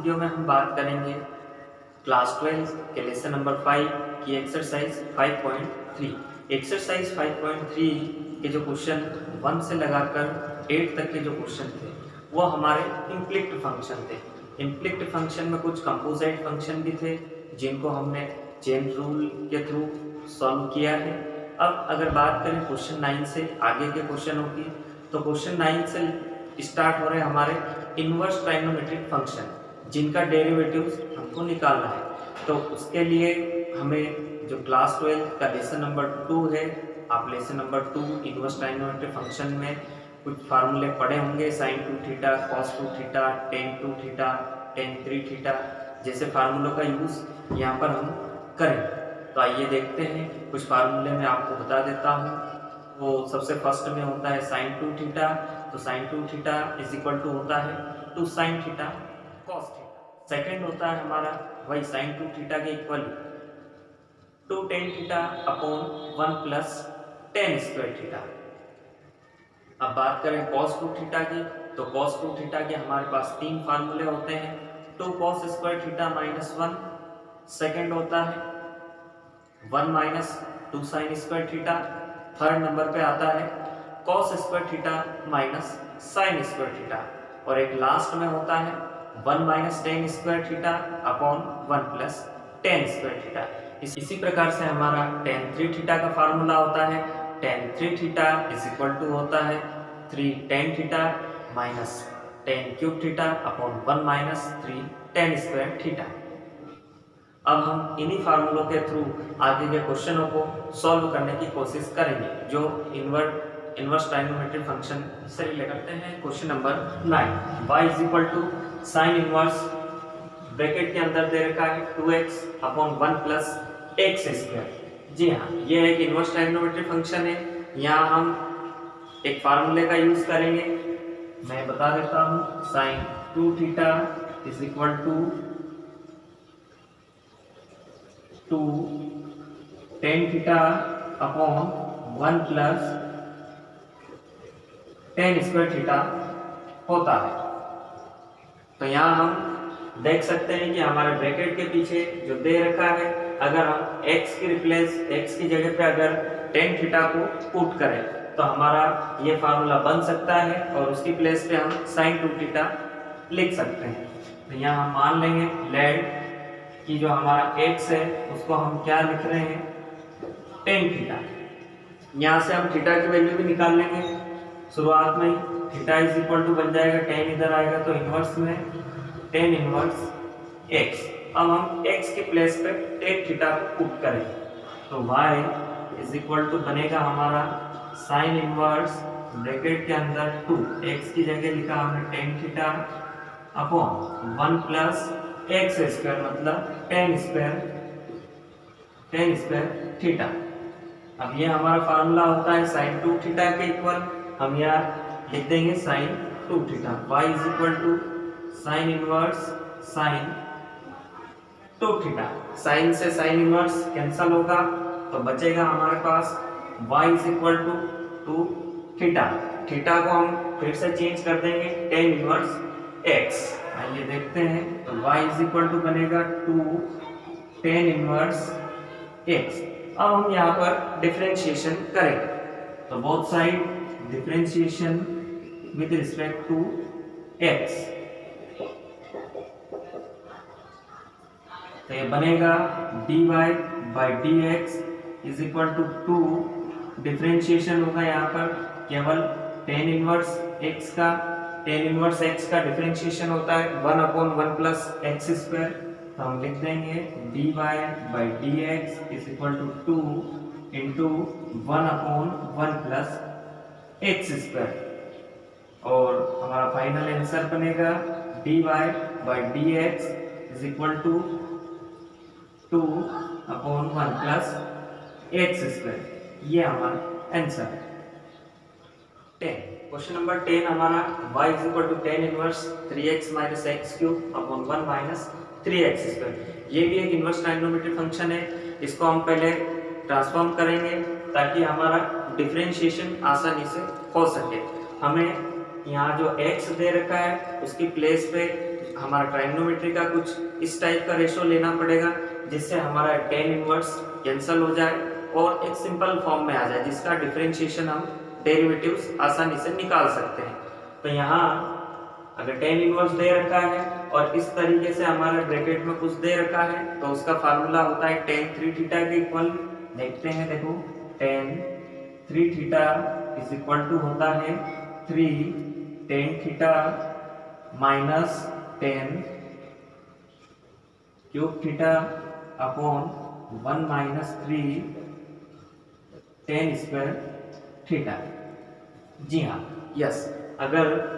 Video में हम बात करेंगे क्लास 12 के लेसन नंबर 5 की एक्सरसाइज 5.3। एक्सरसाइज 5.3 के जो क्वेश्चन 1 से लगाकर 8 तक के जो क्वेश्चन थे वो हमारे इम्प्लिक्ट फंक्शन थे। इम्प्लिक्ट फंक्शन में कुछ कंपोजिट फंक्शन भी थे जिनको हमने चेन रूल के थ्रू सॉल्व किया है। अब अगर बात करें क्वेश्चन 9 से आगे के क्वेश्चनों की, तो क्वेश्चन 9 से स्टार्ट हो रहे हमारे इनवर्स ट्राइगोनोमेट्रिक फंक्शन जिनका डेरिवेटिव्स हमको निकालना है। तो उसके लिए हमें जो क्लास 12 का लेसन नंबर 2 है, आप lesson number 2 inverse trigonometric function में कुछ फार्मूले पढ़े होंगे, sin 2 theta, cos 2 theta, tan 2 theta, tan 3 theta जैसे फार्मूलों का यूज़ यहाँ पर हम करें। तो आइए देखते हैं, कुछ फार्मूले मैं आपको बता देता हूँ। वो सबसे फर्स्ट में होता है sin 2 थीटा, तो sin 2 theta is equal to होता है 2 sin theta cos theta. Second होता है हमारा वही sin 2 थीटा के equal 2 tan theta upon 1 plus tan square theta. अब बात करें cos 2 थीटा की, तो cos 2 थीटा के हमारे पास तीन फार्मूले होते हैं। 2 cos square theta minus 1, second होता है 1 minus 2 sin square theta, third number पे आता है cos square theta minus sin square theta, और एक लास्ट में होता है 1 minus tan square theta upon 1 plus tan square theta. इसी प्रकार से हमारा tan 3 थीटा का फार्मूला होता है tan 3 theta is equal to होता है 3 tan theta minus tan cube theta upon 1 minus 3 tan square theta. अब हम इन्हीं फार्मूलों के थ्रू आगे के क्वेश्चनों को सॉल्व करने की कोशिश करेंगे जो इनवर्स ट्राइगोनोमेट्रिक फंक्शन से रिलेट करते हैं। Question number 9, y is equal to sine inverse bracket के अंदर दे रखा है 2x upon 1 plus x square. जी हाँ, ये एक इनवर्स ट्राइगोनोमेट्रिक फंक्शन है। यहाँ हम एक फार्मूले का यूज करेंगे, मैं बता देता हूँ। Sine 2 theta is equal to 2 tan theta upon 1 plus tan square theta होता है। तो यहाँ हम देख सकते हैं कि हमारे ब्रैकेट के पीछे जो दे रखा है, अगर हम x की जगह पे अगर tan थीटा को पुट करें तो हमारा ये फार्मूला बन सकता है और उसकी प्लेस पे हम sin 2 थीटा लिख सकते हैं। तो यहाँ हम मान लेंगे लेट कि जो हमारा x है उसको हम क्या लिख रहे हैं tan थीटा। यहाँ से हम थीटा की वैल्यू भी निकाल लेंगे। शुरुआत में थीटा इज इक्वल टू बन जाएगा tan इधर आएगा तो इनवर्स में tan इनवर्स x। अब हम x की प्लेस पे tan थीटा को पुट करें तो y इज इक्वल टू बनेगा हमारा साइन इनवर्स ब्रैकेट के अंदर 2, x की जगह लिखा हमने tan theta upon 1 plus x square मतलब tan स्क्वायर थीटा। अब ये हमारा फार्मूला होता है sin 2 थीटा के इक्वल, हम यहाँ लिख देंगे sin 2 theta. y is equal to sine inverse sin 2 theta. Sine से साइन इनवर्स कैंसल होगा तो बचेगा हमारे पास y is equal to 2 theta. Theta को हम फिर से चेंज कर देंगे tan इनवर्स x। आइए देखते हैं, तो y इज इक्वल टू बनेगा 2 tan इनवर्स x। अब हम यहाँ पर डिफरेंशिएशन करेंगे तो both side differentiation with respect to x, तो ये बनेगा dy by dx is equal to 2 differentiation होगा यहाँ पर केवल tan इनवर्स x का। tan इनवर्स x का डिफरेंशिएशन होता है 1 अपॉन 1 प्लस एक्स स्क्वायर, तो हम लिख देंगे dy by dx is equal to 2 into 1 upon 1 plus x square, और हमारा फाइनल आंसर बनेगा dy by dx is equal to 2 upon 1 plus x square. ये हमारा आंसर है 10। क्वेश्चन नंबर 10 हमारा y is equal to tan inverse 3x minus x cube upon 1 minus 3x square. ये भी एक इनवर्स ट्राइगोनोमेट्रिक फंक्शन है। इसको हम पहले ट्रांसफॉर्म करेंगे ताकि हमारा डिफरेंशिएशन आसानी से हो सके। हमें यहाँ जो x दे रखा है उसकी प्लेस पे हमारा ट्राइगोनोमेट्री का कुछ इस टाइप का रेशो लेना पड़ेगा, जिससे हमारा tan इनवर्स कैंसिल हो जाए और एक सिंपल फॉर्म में आ जाए, जिसका डिफरेंशिएशन हम डेरिवेटिव्स आसानी से निकाल सकते हैं। तो यहाँ अगर tan इनवर्स दे रखा है और इस तरीके से हमारे ब्रैकेट में कुछ दे रखा है तो उसका फार्मूला होता है tan 3 थीटा के इक्वल। देखते हैं, देखो tan 3 theta is equal to होता है 3 tan theta minus tan cube theta upon 1 minus 3 tan square theta. जी हाँ, यस, अगर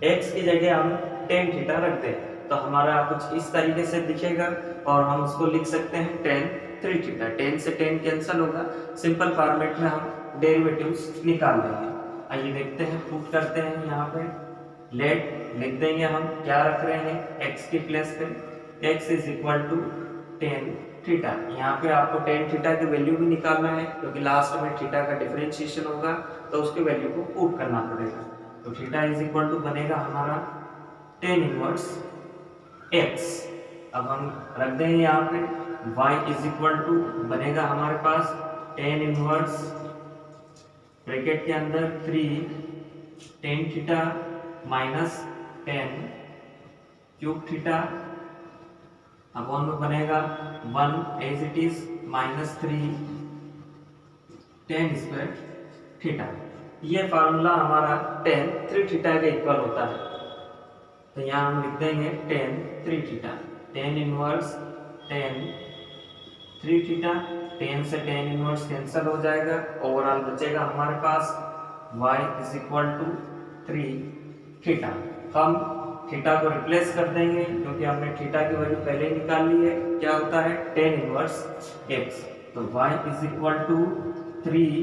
x की जगह हम tan थीटा रख दें तो हमारा कुछ इस तरीके से दिखेगा और हम उसको लिख सकते हैं tan 3 थीटा। tan से tan कैंसिल होगा, सिंपल फॉर्मेट में हम डेरिवेटिव्स निकाल देंगे। आइए देखते हैं, पुट करते हैं यहाँ पे, लेट लिख देंगे हम क्या रख रहे हैं x की प्लेस पे, x is equal to tan theta. यहाँ पे आपको tan थीटा की वैल्यू भी निकालना है क्योंकि लास्ट में थीटा का डिफरेंशिएशन होगा तो उसकी वैल्यू को पुट करना पड़ेगा। तो थीटा इज इक्वल टू बनेगा हमारा tan इनवर्स x। अब हम रख देंगे यहाँ पे y इज इक्वल टू बनेगा हमारे पास tan इनवर्स ब्रैकेट के अंदर 3 tan theta minus tan cube theta upon में बनेगा 1 as it is minus 3 tan square theta. ये फार्मूला हमारा tan 3 थीटा के इक्वल होता है। तो यहाँ हम लिख देंगे tan 3 theta, tan inverse tan 3 theta, tan से tan इनवर्स कैंसिल हो जाएगा, ओवरऑल बचेगा हमारे पास y is equal to 3 theta. हम थीटा को रिप्लेस कर देंगे क्योंकि हमने थीटा की वैल्यू पहले ही निकाल ली है, क्या होता है tan इनवर्स x। तो y is equal to 3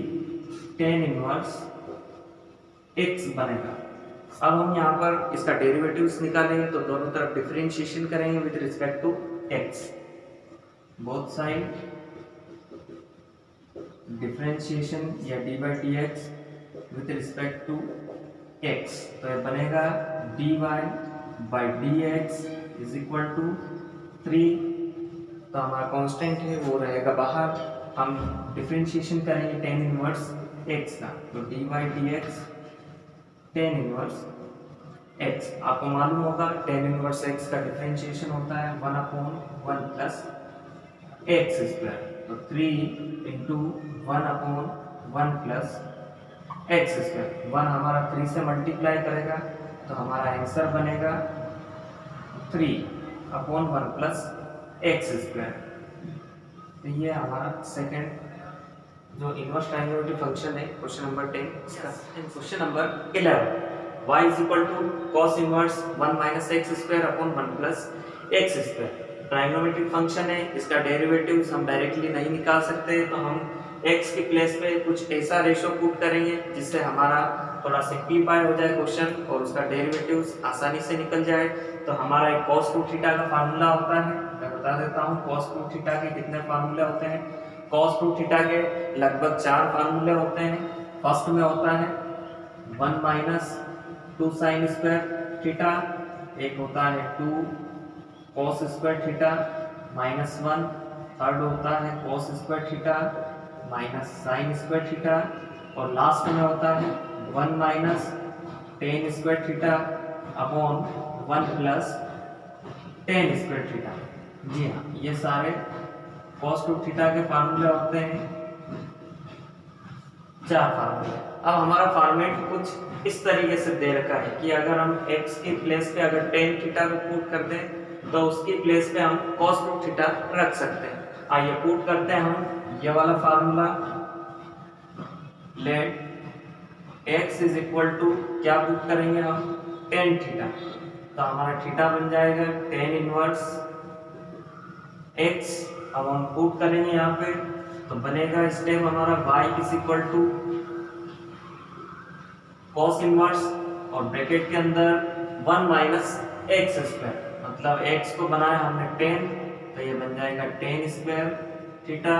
tan inverse x बनेगा। अब हम यहाँ पर इसका डेरिवेटिव्स निकालेंगे तो दोनों तरफ डिफरेंशिएशन करेंगे with respect to x, both side differentiation या dy dx with respect to x। तो ये बनेगा dy by dx is equal to 3। तो हमारा कांस्टेंट है वो रहेगा बाहर, हम डिफरेंशिएशन करेंगे tan इनवर्स x का, तो dy dx tan inverse x। आपको मालूम होगा tan इनवर्स x का डिफरेंशिएशन होता है 1/1 प्लस x स्क्वायर, तो 3 इंटू 1/1 प्लस x स्क्वायर। 1 हमारा 3 से मल्टीप्लाई करेगा तो हमारा आंसर बनेगा 3/1 प्लस x स्क्वायर। तो ये हमारा सेकंड जो इनवर्स ट्रायंगुलर फंक्शन है क्वेश्चन नंबर 10 इसका। Question number 11 y is equal to cos inverse 1 minus x square upon 1 plus x square. Trigonometric function है, इसका डेरिवेटिव्स हम डायरेक्टली नहीं निकाल सकते, तो हम x की प्लेस पे कुछ ऐसा रेशो पुट करेंगे जिससे हमारा थोड़ा सिंप्लीफाई हो जाए क्वेश्चन और उसका डेरिवेटिव्स आसानी से निकल जाए। तो हमारा एक cos 2 थीटा का फार्मूला होता है, मैं बता देता हूँ cos 2 थीटा के कितने फार्मूले होते हैं। cos 2 थीटा के लगभग 4 फार्मूले होते हैं। फर्स्ट में होता है 1 माइनस 2 साइन स्क्वायर थीटा, एक होता है 2 cos square theta minus 1, third होता है cos square theta minus sine square theta, और लास्ट में होता है 1 minus tan square theta upon 1 plus tan square theta. जी हाँ, ये सारे cos 2 थीटा के फार्मूले होते हैं, 4 फार्मूले। अब हमारा फॉर्मेट कुछ इस तरीके से दे रखा है कि अगर हम x की प्लेस पे अगर tan थीटा को पुट कर दें तो उसकी प्लेस पे हम cos 2 थीटा रख सकते हैं। आइए पुट करते हैं हम ये वाला formula, let x is equal to क्या पुट करेंगे हम tan थीटा, तो हमारा थीटा बन जाएगा tan इनवर्स x। अब हम पुट करेंगे यहाँ पे तो बनेगा स्टेप हमारा y is equal to cos inverse और ब्रैकेट के अंदर 1 माइनस x स्क्वायर, मतलब x को बनाया हमने tan, तो ये बन जाएगा tan square theta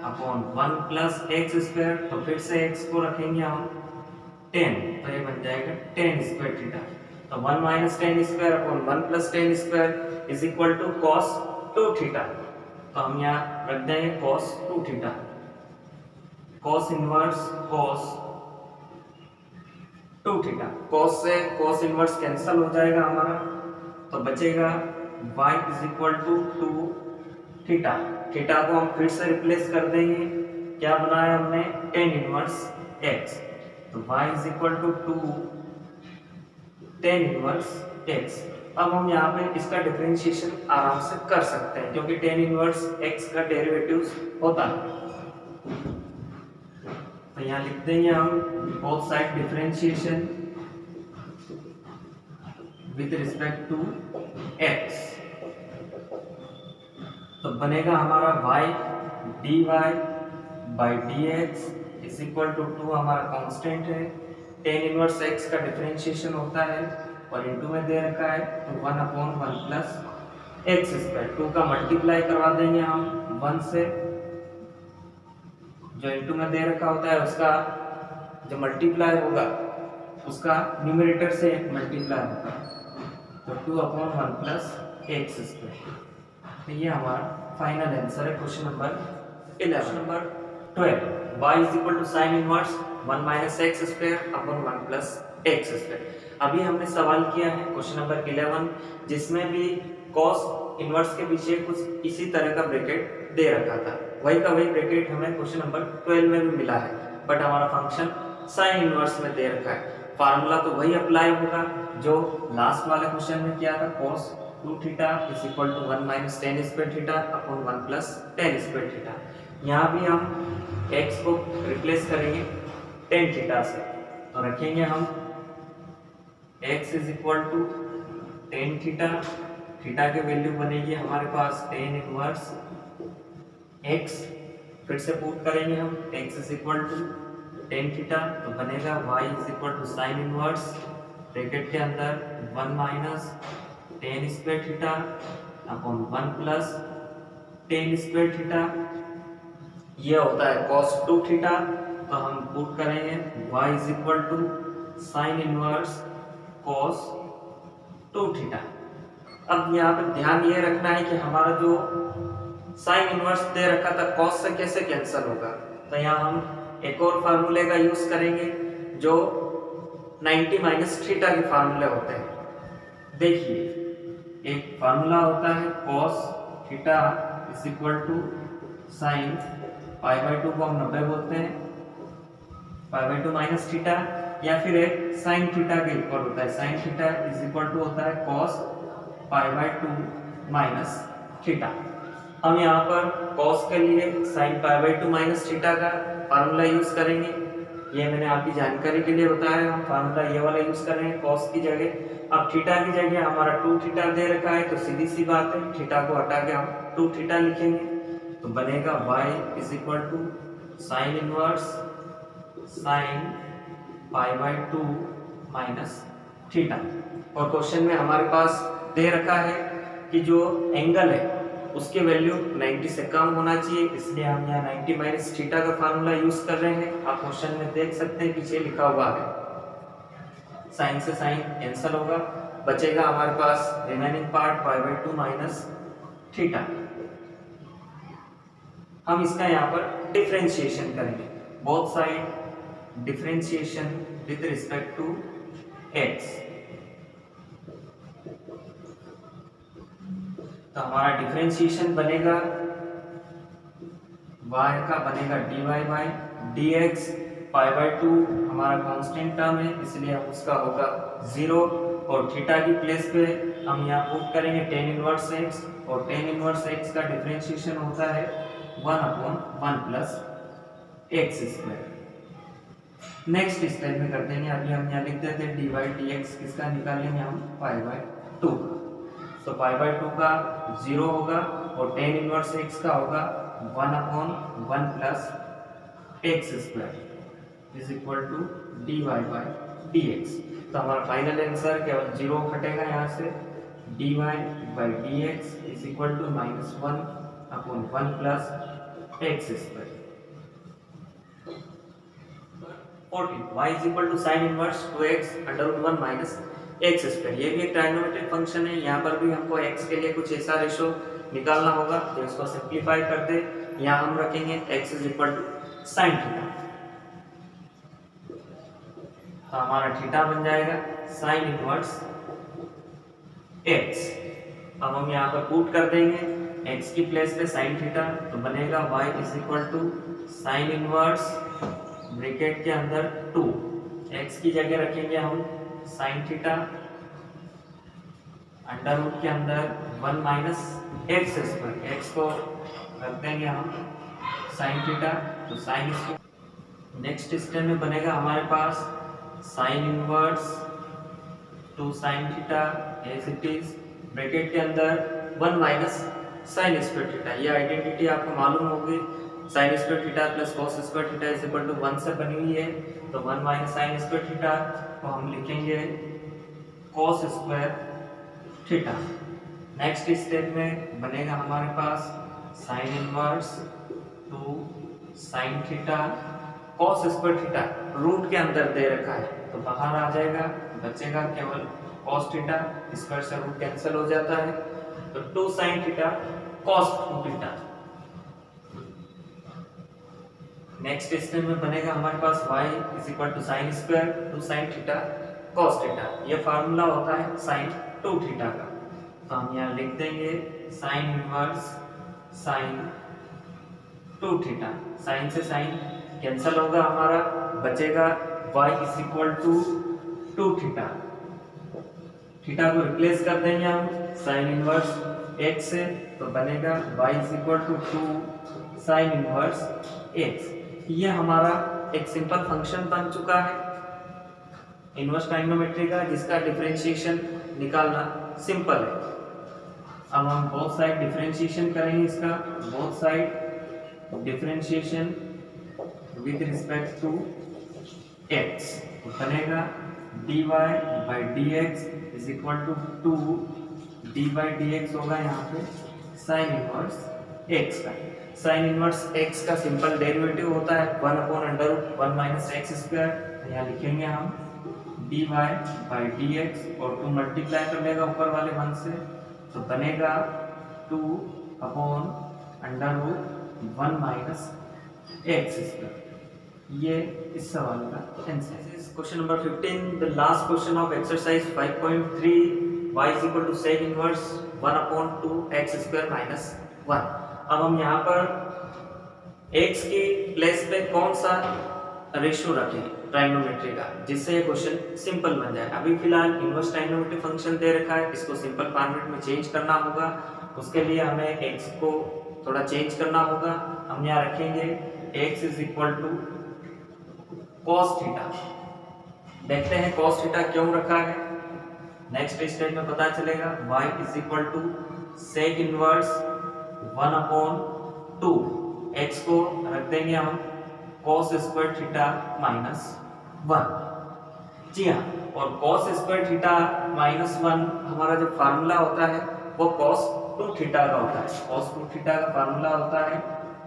upon 1 plus x square. तो फिर से x को रखेंगे हम 10, तो ये बन जाएगा टेन स्क्वायर थीटा। तो 1 minus tan square upon 1 plus tan square is equal to cos 2 theta. तो हम यहाँ रख देंगे cos 2 theta, cos inverse cos 2 theta. Cos से कॉस इनवर्स कैंसिल हो जाएगा हमारा, तो बचेगा y is equal to 2 theta. Theta को हम फिर से रिप्लेस कर देंगे, क्या बनाया हमने, टेन इनवर्स x। तो y is equal to 2 tan inverse x। अब हम यहाँ पे इसका डिफरेंशिएशन आराम से कर सकते हैं क्योंकि टेन इनवर्स x का डेरिवेटिव्स होता है। तो यहाँ लिख देंगे हम both side differentiation with respect to x। तो बनेगा हमारा y dy by dx is equal to 2 हमारा कांस्टेंट है, टेन इनवर्स x का डिफरेंशिएशन होता है और इनटू में दे रखा है तो 1 अपॉन 1 प्लस एक्स स्क्वायर। 2 का मल्टीप्लाई करवा देंगे हम 1 से, जो इनटू में दे रखा होता है उसका जो मल्टीप्लाई होगा उसका न्यूमरेटर से मल्टीप्लाई होगा, तो 2 अपॉन 1 प्लस एक्स स्क्वायर। तो ये हमारा फाइनल आंसर है question number 11। Number 12, y is equal to sine inverse 1 minus x square upon 1 plus x square. अभी हमने सवाल किया है क्वेश्चन नंबर 11 जिसमें भी cos इनवर्स के पीछे कुछ इसी तरह का ब्रैकेट दे रखा था, वही का वही ब्रैकेट हमें क्वेश्चन नंबर 12 में भी मिला है, बट हमारा फंक्शन साइन इनवर्स में दे रखा है। फार्मूला तो वही अप्लाई होगा जो लास्ट वाले क्वेश्चन में किया था, cos 2 theta is equal to 1 minus tan square theta upon 1 plus tan square theta. यहाँ भी हम x को रिप्लेस करेंगे टेन थीटा से, तो रखेंगे हम x is equal to tan theta, theta की वैल्यू बनेगी हमारे पास टेन इनवर्स x, फिर से पुट करेंगे हम x is equal to tan theta, तो बनेगा y is equal to sine inverse bracket के अंदर 1 minus tan square theta upon 1 plus tan square theta. ये होता है cos 2 थीटा, तो हम पुट करेंगे y is equal to sine inverse cos 2 theta. अब यहाँ पे ध्यान ये रखना है कि हमारा जो साइन इनवर्स दे रखा था cos से कैसे कैंसिल होगा, तो यहाँ हम एक और फार्मूले का यूज करेंगे जो 90 माइनस थीटा के फार्मूले होते हैं। देखिए एक फार्मूला होता है cos theta is equal to sine pi by 2 को हम 90 बोलते हैं, पाई बाई 2 माइनस थीटा, या फिर एक साइन थीटा के इक्वल होता है, sine theta is equal to होता है cos pi by 2 minus theta. हम यहाँ पर cos के लिए sine pi by 2 minus theta का फार्मूला यूज करेंगे, ये मैंने आपकी जानकारी के लिए बताया। हम फार्मूला ये वाला यूज करेंगे cos की जगह। अब थीटा की जगह हमारा 2 थीटा दे रखा है, तो सीधी सी बात है थीटा को हटा के हम 2 थीटा लिखेंगे, तो बनेगा y is equal to sine inverse sine pi by 2 minus theta. और क्वेश्चन में हमारे पास दे रखा है कि जो एंगल है उसकी वैल्यू 90 से कम होना चाहिए, इसलिए हम यहाँ 90 माइनस थीटा का फार्मूला यूज कर रहे हैं। आप क्वेश्चन में देख सकते हैं पीछे लिखा हुआ है, साइन से साइन कैंसिल होगा, बचेगा हमारे पास remaining part pi by 2 minus theta. हम इसका यहाँ पर डिफरेंशिएशन करेंगे, both side differentiation with respect to x। तो हमारा डिफरेंशिएशन बनेगा y का बनेगा dy by dx, pi by 2 हमारा कांस्टेंट टर्म है इसलिए उसका होगा 0, और थीटा की प्लेस पे हम यहाँ पुट करेंगे टेन इनवर्स x, और टेन इनवर्स x का डिफरेंशिएशन होता है 1 upon 1 plus x square. Next step में कर देंगे, अभी हम यहाँ लिख देते हैं डी बाई डी एक्स, किसका निकालेंगे हम पाई बाई 2, तो पाई बाई 2 का 0 होगा और टेन इनवर्स एक्स का होगा 1 upon 1 plus x square is equal to d y by d x. तो हमारा फाइनल आंसर केवल 0 हटेगा यहाँ से, d y by d x is equal to minus 1 upon 1 plus x square. 14 y is equal to sine inverse 2x under root 1 minus x square. ये भी एक trigonometric function है। यहाँ पर भी हमको x के लिए कुछ ऐसा रेशो निकालना होगा, तो इसको सिंप्लीफाई कर दे। यहाँ हम रखेंगे x is equal to sine theta, तो हमारा थीटा बन जाएगा साइन इनवर्स x। अब हम यहाँ पर पुट कर देंगे x की प्लेस पे साइन थीटा, तो बनेगा y is equal to sine inverse bracket के अंदर 2, x की जगह रखेंगे हम साइन थीटा अंडर रूट के अंदर 1 माइनस एक्स स्क्वायर, x को रख देंगे हम साइन थीटा, तो साइन स्क्वायर। नेक्स्ट स्टेप में बनेगा हमारे पास sine inverse 2 sine theta as it is bracket के अंदर 1 माइनस साइन स्क्वायर थीटा। ये आइडेंटिटी आपको मालूम होगी, sine square theta plus cos square theta is equal to 1 से बनी हुई है, तो 1 माइनस साइन स्क्वायर थीटा को हम लिखेंगे cos square theta. Next step में बनेगा हमारे पास sine inverse 2 sine theta cos square theta, root के अंदर दे रखा है तो बाहर आ जाएगा, बचेगा केवल कॉस थीटा, स्क्वायर से रूट कैंसिल हो जाता है, तो 2 sine theta cos theta. Next step में बनेगा हमारे पास y is equal to sine square 2 sine theta cos theta. ये फार्मूला होता है साइन 2 थीटा का, तो हम यहाँ लिख देंगे sine inverse sine 2 theta. Sine से साइन कैंसिल होगा हमारा, बचेगा y is equal to 2 theta. Theta को रिप्लेस कर देंगे हम साइन इनवर्स x से, तो बनेगा y is equal to 2 sine inverse x। ये हमारा एक सिंपल फंक्शन बन चुका है इनवर्स ट्राइगोनोमेट्री का, जिसका डिफरेंशिएशन निकालना सिंपल है। अब हम बोथ साइड डिफरेंशिएशन करेंगे इसका, both side differentiation with respect to x, बनेगा dy by dx is equal to 2 dy dx होगा यहाँ पे साइन इनवर्स x का। साइन इनवर्स x का सिंपल डेरिवेटिव होता है 1 upon under root 1 minus x square. यहाँ लिखेंगे हम dy बाई dx और 2 मल्टीप्लाई कर लेगा ऊपर वाले 1 से, तो बनेगा 2 upon under root 1 minus x square. ये इस सवाल का आंसर है। Question number 15, the last question of exercise 5.3 y is equal to sec inverse 1 upon 2 x square minus 1। अब हम यहाँ पर x की प्लेस पे कौन सा रेशियो रखें ट्राइगोनोमेट्री का, जिससे ये क्वेश्चन सिंपल बन जाए। अभी फिलहाल इनवर्स ट्राइगोनोमेट्री फंक्शन दे रखा है, इसको सिंपल फॉर्मेट में चेंज करना होगा। उसके लिए हमें x को थोड़ा चेंज करना होगा। हम यहाँ रखेंगे x is equal to cos theta. देखते हैं कॉस थीटा क्यों रखा है, नेक्स्ट स्टेज में पता चलेगा। y is equal to sec inverse 1 upon 2, x को रख देंगे हम cos स्क्वायर थीटा माइनस 1। जी हाँ, और cos स्क्वायर थीटा माइनस 1 हमारा जो फार्मूला होता है वो cos 2 थीटा का होता है। cos 2 थीटा का फार्मूला होता है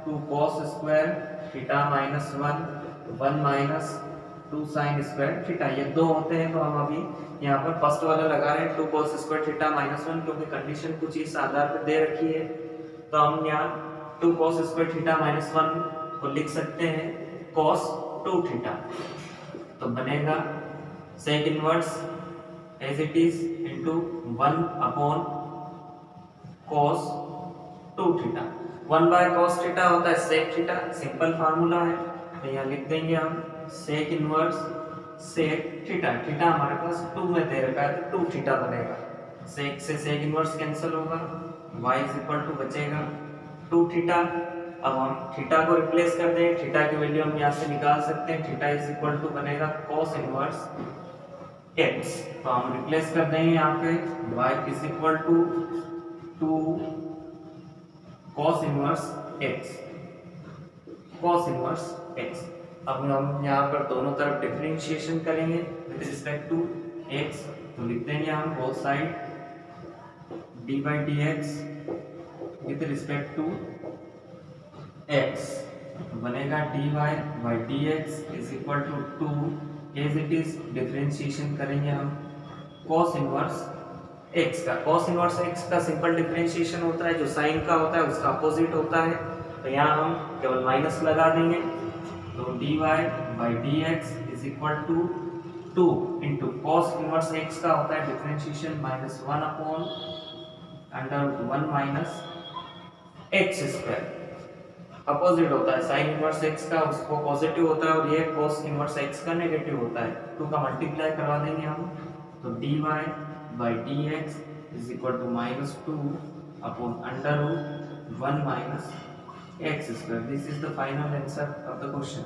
2 cos square theta minus 1 minus 2 sign square theta. ये दो होते हैं, तो हम अभी यहाँ पर फर्स्ट वाला लगा रहे हैं 2 cos स्क्वायर थीटा माइनस 1, क्योंकि कंडीशन कुछ इस आधार पर दे रखी है। तो हम यहाँ 2 cos स्क्वायर थीटा माइनस 1 को लिख सकते हैं cos 2 थीटा, तो बनेगा sec inverse as it is into 1 upon cos 2 theta. 1 by cos theta होता है सेक थीटा, सिंपल फार्मूला है, तो यहाँ लिख देंगे हम sec inverse sec theta. Theta हमारे पास 2 में दे रखा है, तो 2 थीटा बनेगा। सेक से सेक इनवर्स कैंसिल होगा, y इज इक्वल टू बचेगा 2 थीटा। अब हम थीटा को रिप्लेस कर दें, थीटा की वैल्यू हम यहाँ से निकाल सकते हैं। थीटा इज इक्वल टू बनेगा cos इनवर्स x, तो हम रिप्लेस कर देंगे यहाँ पे y is equal to 2 cos inverse x, cos inverse x। अब हम यहाँ पर दोनों तरफ डिफरेंशिएशन करेंगे विद रिस्पेक्ट टू x, तो लिख देंगे हम both side dy dx with respect to x। तो बनेगा dy by d x is equal to 2 as it is. Differentiation करेंगे हम cos इनवर्स x का। cos इनवर्स x का सिंपल डिफरेंशिएशन होता है, जो साइन का होता है उसका अपोजिट होता है, तो यहाँ हम केवल माइनस लगा देंगे। तो dy by d x is equal to 2 into cos inverse x का होता है differentiation -1 upon √1 minus x square. Opposite होता है साइन इनवर्स x का, उसको पॉजिटिव होता है, और ये cos इनवर्स x का नेगेटिव होता है। 2 का मल्टीप्लाई करवा देंगे हम, तो dy by d x is equal to -2 upon √1 minus x square. This is the final answer of the question.